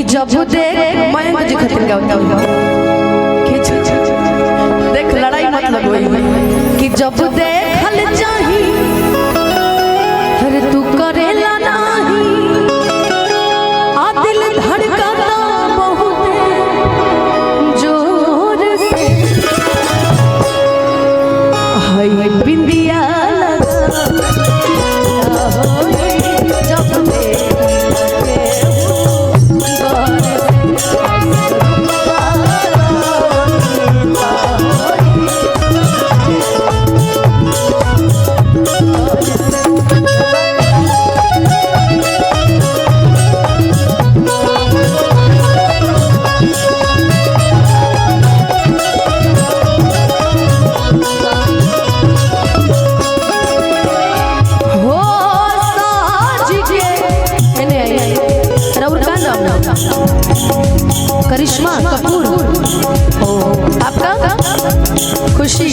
कि जब देख मैं मुझे खतर गाता हूँ देख लड़ाई मतलब वही कि जब देखल चाही अरे तू करेला नहीं आ दिल धड़कता बहुत जोर से हाय बिंदिया करिश्मा कपूर आपका खुशी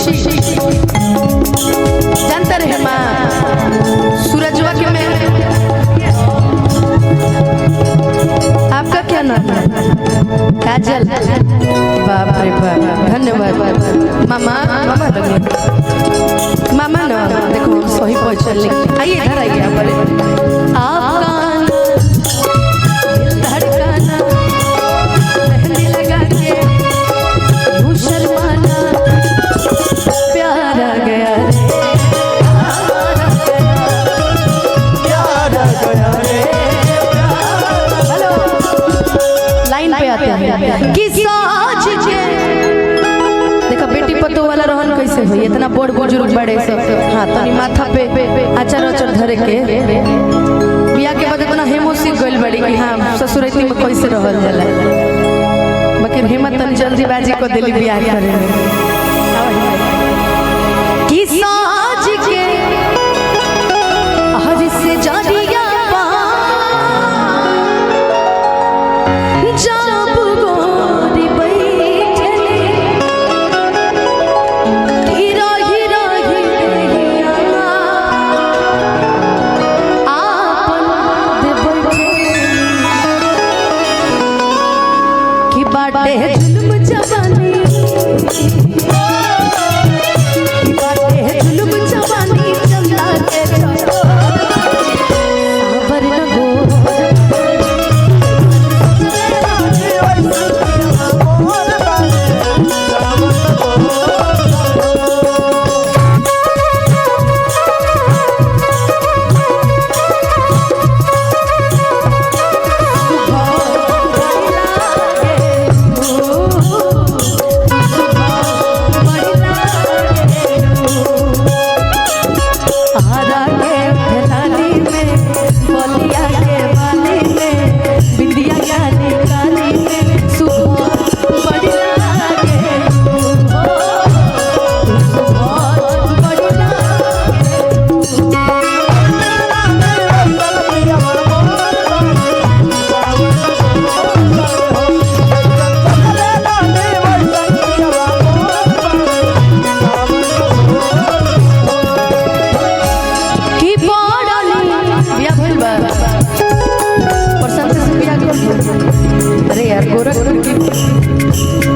जानते रहे माँ सूरजवा के में आपका क्या नाम है काजल बाप रे बाप धन्यवाद मामा मामा लगे मामा ना देखो सही पहचान लिख आइए इधर आइए आप आपका देखा बेटी पतो वाला रहन कैसे हो इतना बड़ बुजुर्ग बड़े सब हाँ तनी माथा पे आचार आचार धरे के बिया के बाद इतना हेमो सीख गइल बड़ी कि हाँ ससुरैती में कैसे रहल जाला बाकी हिम्मत तन जल्दीबाजी को दिली बिया करे में कि साज के हर से जानिया जुल्म जवानी जुल्म जवानी चंदा के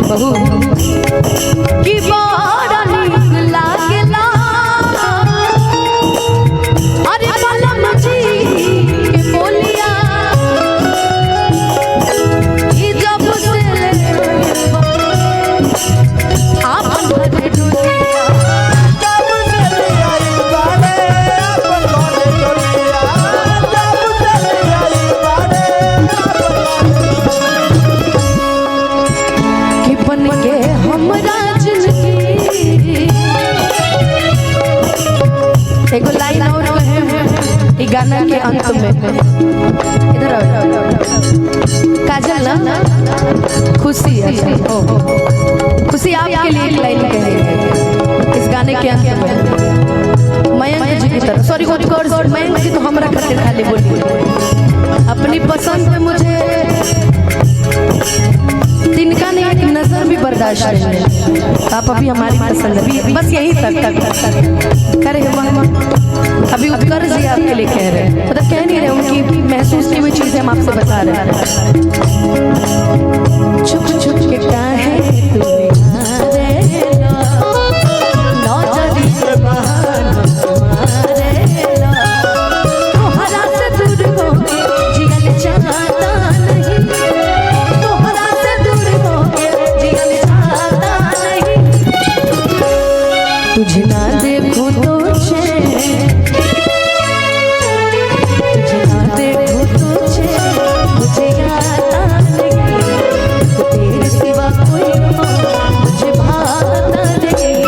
बहू की बड़ा नीक लागेला अरे बलम जी के बोलिया ई जब से ले आप भरे डोलिया जब से ले आई बाड़े अपन भरे डोलिया जब से ले आई बाड़े बन के हमरा जिंदगी एगो लाइन और कहे गाना के अंत में इधर आओ काजल ना खुशी है खुशी आपके लिए एक लाइन कहे इस गाने के अंत में मयंक जी की तरफ सॉरी मयंक जी तो हमरा खातिर खाली बोली अपनी पसंद पे मुझे तिनका नहीं एक नजर भी बर्दाश्त बर्दाश्त नहीं है। आप अभी हमारी पसंद है बस यही तक करे अभी उत्कर्ष जी आपके लिए कह रहे हैं, मतलब कह नहीं रहे, उनकी महसूस की हुई चीजें हम आपसे बता रहे हैं। छुप छुप के काहे तूने तुझे ना देखूं तो तुझे ना देखूं तो मुझे याद नहीं, तेरे सिवा कोई मुझे भाता नहीं।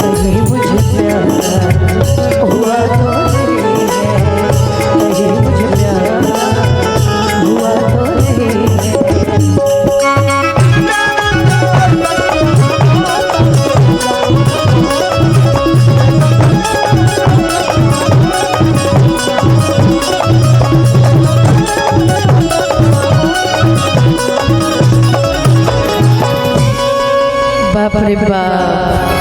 अरे मुझे प्यार हुआ तो नहीं है, अरे मुझे प्यार हुआ तो नहीं है। बाप रे बाप।